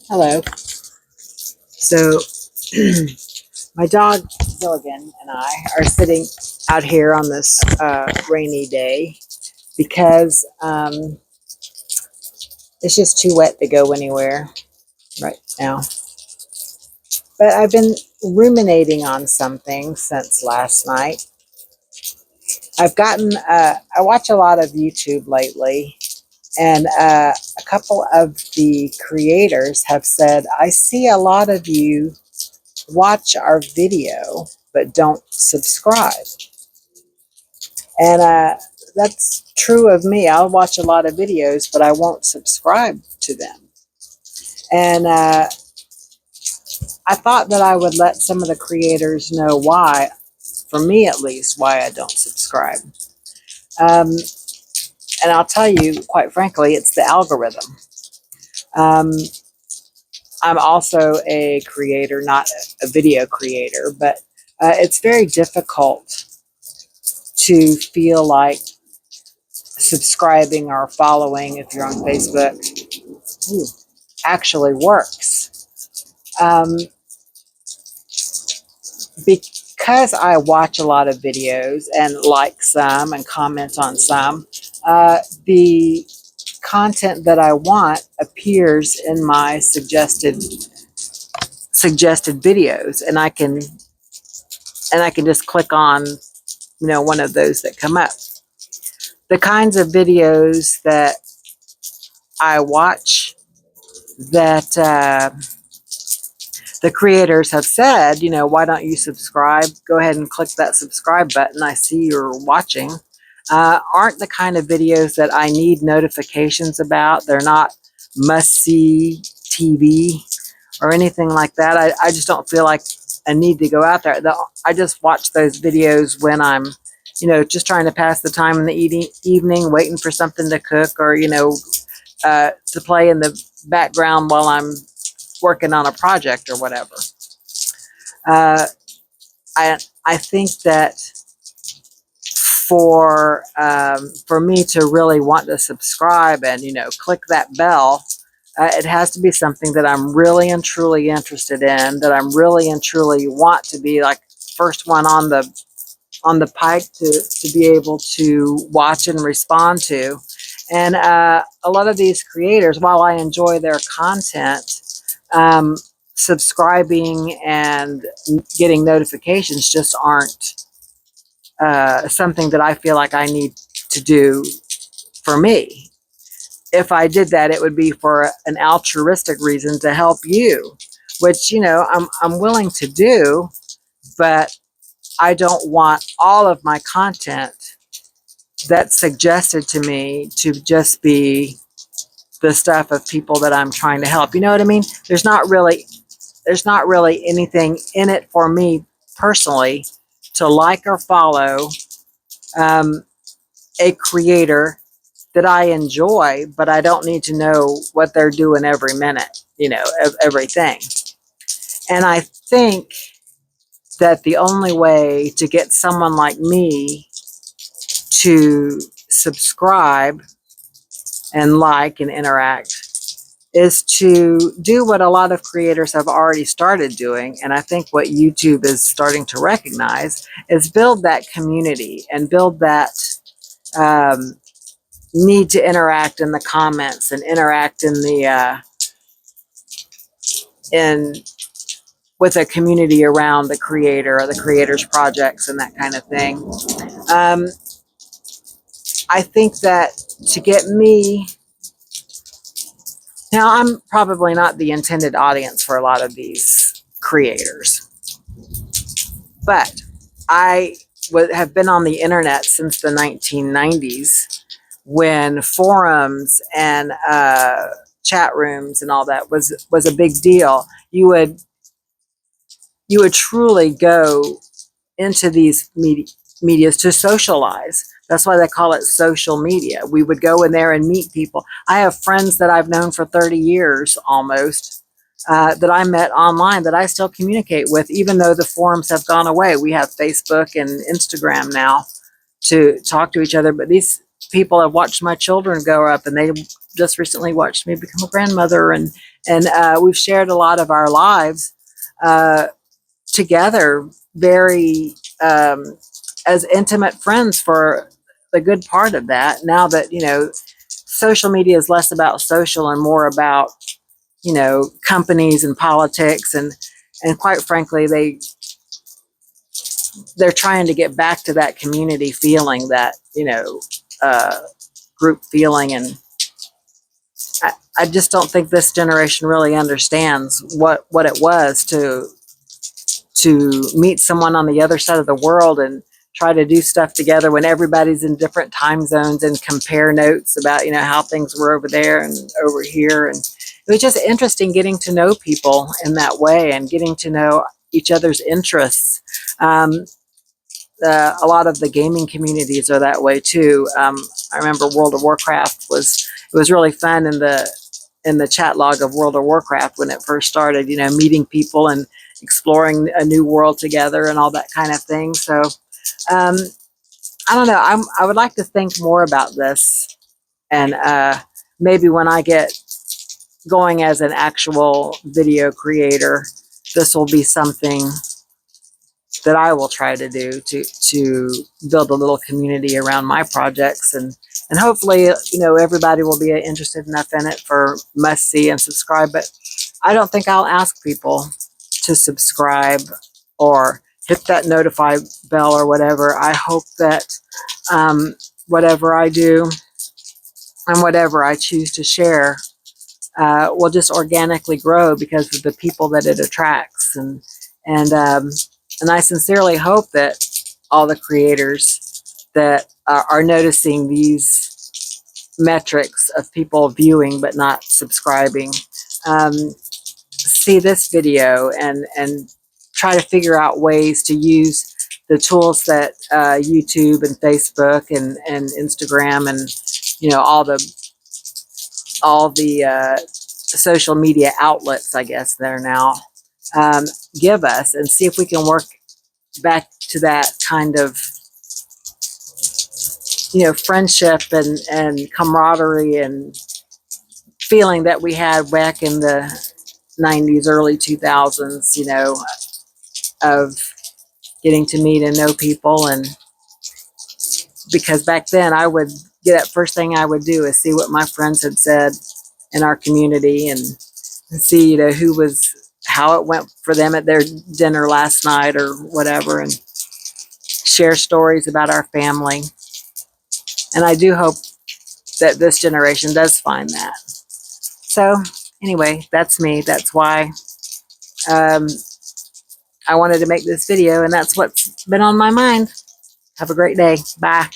Hello. So, my dog Gilligan and I are sitting out here on this rainy day because it's just too wet to go anywhere right now. But I've been ruminating on something since last night. I watch a lot of YouTube lately, and a couple of the creators have said, I see a lot of you watch our video but don't subscribe. And that's true of me. I'll watch a lot of videos, but I won't subscribe to them. And I thought that I would let some of the creators know why, for me at least, why I don't subscribe. Um, and I'll tell you, quite frankly, it's the algorithm. Um, I'm also a creator, not a video creator, but it's very difficult to feel like subscribing or following, if you're on Facebook, actually works. Because I watch a lot of videos and like some and comment on some, the content that I want appears in my suggested videos, and I can just click on one of those that come up. The kinds of videos that I watch that the creators have said, why don't you subscribe? Go ahead and click that subscribe button. I see you're watching. Aren't the kind of videos that I need notifications about. They're not must-see TV or anything like that. I just don't feel like a need to go out there. I just watch those videos when I'm, just trying to pass the time in the evening, waiting for something to cook, or, to play in the background while I'm working on a project or whatever. I think that for me to really want to subscribe and click that bell, it has to be something that I'm really and truly interested in, that I'm really and truly want to be like first one on the pike to be able to watch and respond to. And a lot of these creators, while I enjoy their content, subscribing and getting notifications just aren't something that I feel like I need to do for me. If I did that, it would be for an altruistic reason to help you, which, I'm willing to do, but I don't want all of my content that's suggested to me to just be the stuff of people that I'm trying to help. You know what I mean? There's not really anything in it for me personally to like or follow a creator that I enjoy, but I don't need to know what they're doing every minute, everything. And I think that the only way to get someone like me to subscribe and like and interact is to do what a lot of creators have already started doing. And I think what YouTube is starting to recognize is build that community and build that need to interact in the comments and interact in the with a community around the creator or the creator's projects and that kind of thing. I think that to get me, now I'm probably not the intended audience for a lot of these creators, but I have been on the internet since the 1990s, when forums and chat rooms and all that was a big deal. You would truly go into these medias to socialize. That's why they call it social media. We would go in there and meet people. I have friends that I've known for 30 years almost, that I met online that I still communicate with, even though the forums have gone away. We have Facebook and Instagram now to talk to each other, but these people have watched my children grow up, and they just recently watched me become a grandmother, and we've shared a lot of our lives together, very as intimate friends for the good part of that. Now that, social media is less about social and more about, companies and politics, and quite frankly, they're trying to get back to that community feeling, that, group feeling. And I just don't think this generation really understands what it was to meet someone on the other side of the world and try to do stuff together when everybody's in different time zones, and compare notes about, how things were over there and over here. And it was just interesting getting to know people in that way and getting to know each other's interests. A lot of the gaming communities are that way too. I remember World of Warcraft was really fun in the chat log of World of Warcraft when it first started, meeting people and exploring a new world together and all that kind of thing. So I don't know. I would like to think more about this, and maybe when I get going as an actual video creator, this will be something that I will try to do to build a little community around my projects, and hopefully, everybody will be interested enough in it for must see and subscribe. But I don't think I'll ask people to subscribe or hit that notify bell or whatever. I hope that whatever I do and whatever I choose to share will just organically grow because of the people that it attracts. And I sincerely hope that all the creators that are noticing these metrics of people viewing but not subscribing see this video and try to figure out ways to use the tools that YouTube and Facebook and Instagram and all the social media outlets, I guess they're now, give us, and see if we can work back to that kind of friendship and camaraderie and feeling that we had back in the 90s, early 2000s, of getting to meet and know people. And because back then I would get up, first thing I would do is see what my friends had said in our community and see, how it went for them at their dinner last night or whatever, and share stories about our family. And I do hope that this generation does find that. So anyway, that's me. That's why I wanted to make this video, and that's what's been on my mind. Have a great day. Bye.